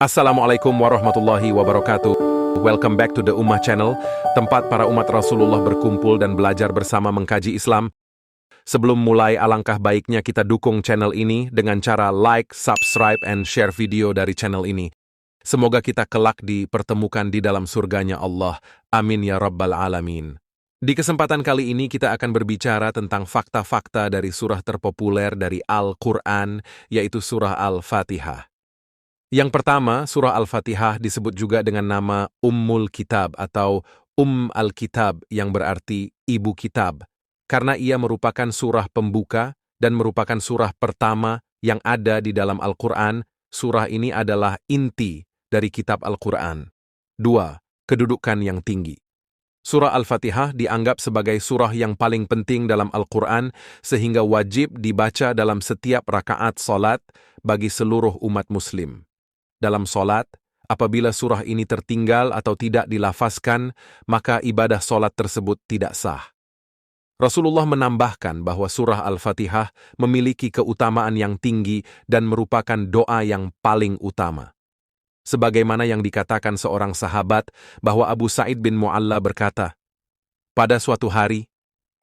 Assalamualaikum warahmatullahi wabarakatuh. Welcome back to the Ummah Channel, tempat para umat Rasulullah berkumpul dan belajar bersama mengkaji Islam. Sebelum mulai, alangkah baiknya kita dukung channel ini dengan cara like, subscribe, and share video dari channel ini. Semoga kita kelak dipertemukan di dalam surganya Allah. Amin ya Rabbal Alamin. Di kesempatan kali ini kita akan berbicara tentang fakta-fakta dari surah terpopuler dari Al-Quran, yaitu surah Al-Fatihah. Yang pertama, surah Al-Fatihah disebut juga dengan nama Ummul Kitab atau Al-Kitab yang berarti Ibu Kitab, karena ia merupakan surah pembuka dan merupakan surah pertama yang ada di dalam Al-Quran. Surah ini adalah inti dari kitab Al-Quran. 2. Kedudukan yang tinggi. Surah Al-Fatihah dianggap sebagai surah yang paling penting dalam Al-Quran sehingga wajib dibaca dalam setiap rakaat salat bagi seluruh umat muslim. Dalam solat, apabila surah ini tertinggal atau tidak dilafazkan, maka ibadah solat tersebut tidak sah. Rasulullah menambahkan bahwa surah Al-Fatihah memiliki keutamaan yang tinggi dan merupakan doa yang paling utama. Sebagaimana yang dikatakan seorang sahabat bahwa Abu Sa'id bin Mu'alla berkata, "Pada suatu hari,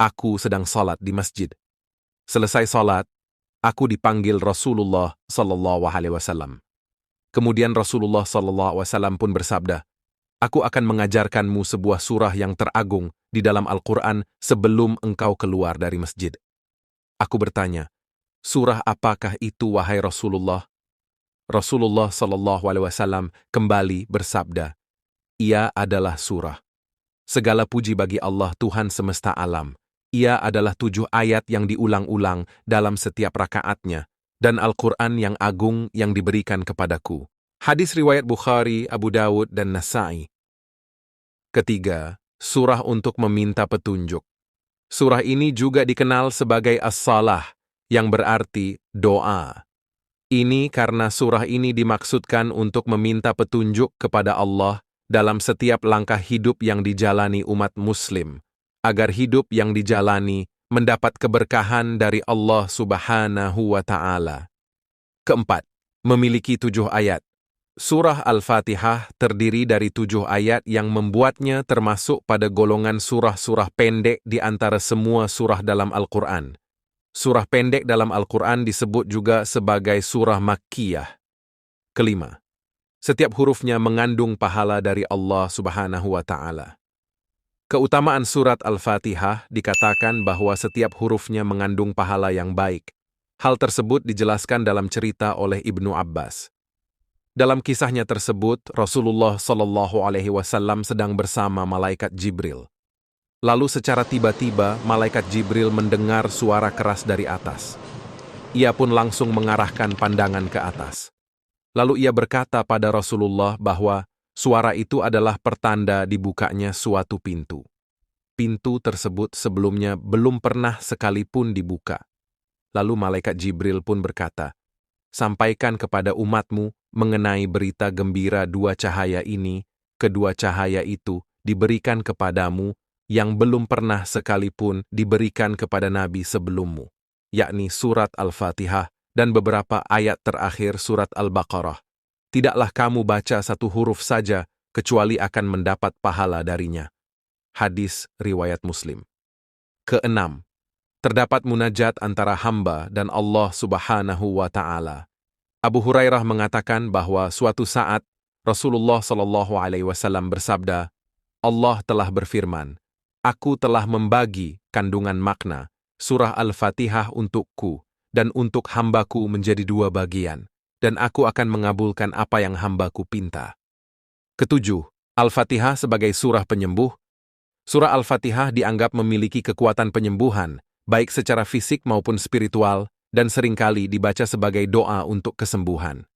aku sedang salat di masjid. Selesai salat, aku dipanggil Rasulullah SAW. Kemudian Rasulullah SAW pun bersabda, "Aku akan mengajarkanmu sebuah surah yang teragung di dalam Al-Quran sebelum engkau keluar dari masjid." Aku bertanya, "Surah apakah itu, wahai Rasulullah?" Rasulullah SAW kembali bersabda, "Ia adalah surah. Segala puji bagi Allah Tuhan semesta alam. Ia adalah 7 ayat yang diulang-ulang dalam setiap rakaatnya, dan Al-Quran yang agung yang diberikan kepadaku." Hadis riwayat Bukhari, Abu Dawud, dan Nasa'i. Ketiga, surah untuk meminta petunjuk. Surah ini juga dikenal sebagai As-Salah, yang berarti doa. Ini karena surah ini dimaksudkan untuk meminta petunjuk kepada Allah dalam setiap langkah hidup yang dijalani umat muslim, agar hidup yang dijalani mendapat keberkahan dari Allah Subhanahu wa Ta'ala. Keempat, memiliki 7 ayat. Surah Al-Fatihah terdiri dari 7 ayat yang membuatnya termasuk pada golongan surah-surah pendek di antara semua surah dalam Al-Quran. Surah pendek dalam Al-Quran disebut juga sebagai surah Makkiyah. Kelima, setiap hurufnya mengandung pahala dari Allah Subhanahu wa Ta'ala. Keutamaan surat Al-Fatihah dikatakan bahwa setiap hurufnya mengandung pahala yang baik. Hal tersebut dijelaskan dalam cerita oleh Ibnu Abbas. Dalam kisahnya tersebut, Rasulullah SAW sedang bersama malaikat Jibril. Lalu secara tiba-tiba, malaikat Jibril mendengar suara keras dari atas. Ia pun langsung mengarahkan pandangan ke atas. Lalu ia berkata pada Rasulullah bahwa suara itu adalah pertanda dibukanya suatu pintu. Pintu tersebut sebelumnya belum pernah sekalipun dibuka. Lalu malaikat Jibril pun berkata, "Sampaikan kepada umatmu mengenai berita gembira 2 cahaya ini. Kedua cahaya itu diberikan kepadamu yang belum pernah sekalipun diberikan kepada Nabi sebelummu, yakni surat Al-Fatihah dan beberapa ayat terakhir surat Al-Baqarah. Tidaklah kamu baca satu huruf saja, kecuali akan mendapat pahala darinya." Hadis riwayat Muslim. Keenam, terdapat munajat antara hamba dan Allah Subhanahu wa Ta'ala. Abu Hurairah mengatakan bahwa suatu saat Rasulullah SAW bersabda, "Allah telah berfirman, Aku telah membagi kandungan makna surah Al-Fatihah untukku dan untuk hambaku menjadi 2 bagian, dan aku akan mengabulkan apa yang hambaku pinta." Ketujuh, Al-Fatihah sebagai surah penyembuh. Surah Al-Fatihah dianggap memiliki kekuatan penyembuhan, baik secara fisik maupun spiritual, dan seringkali dibaca sebagai doa untuk kesembuhan.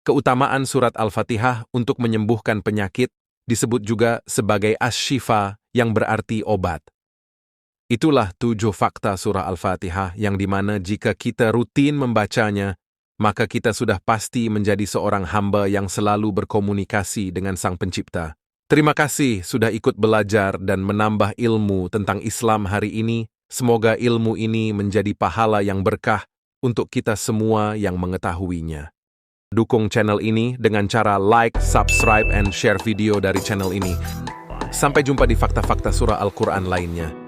Keutamaan surat Al-Fatihah untuk menyembuhkan penyakit disebut juga sebagai Asy-Syifa, yang berarti obat. Itulah 7 fakta surah Al-Fatihah yang dimana jika kita rutin membacanya, maka kita sudah pasti menjadi seorang hamba yang selalu berkomunikasi dengan Sang Pencipta. Terima kasih sudah ikut belajar dan menambah ilmu tentang Islam hari ini. Semoga ilmu ini menjadi pahala yang berkah untuk kita semua yang mengetahuinya. dukung channel ini dengan cara like, subscribe, and share video dari channel ini. Sampai jumpa di fakta-fakta surah Al-Quran lainnya.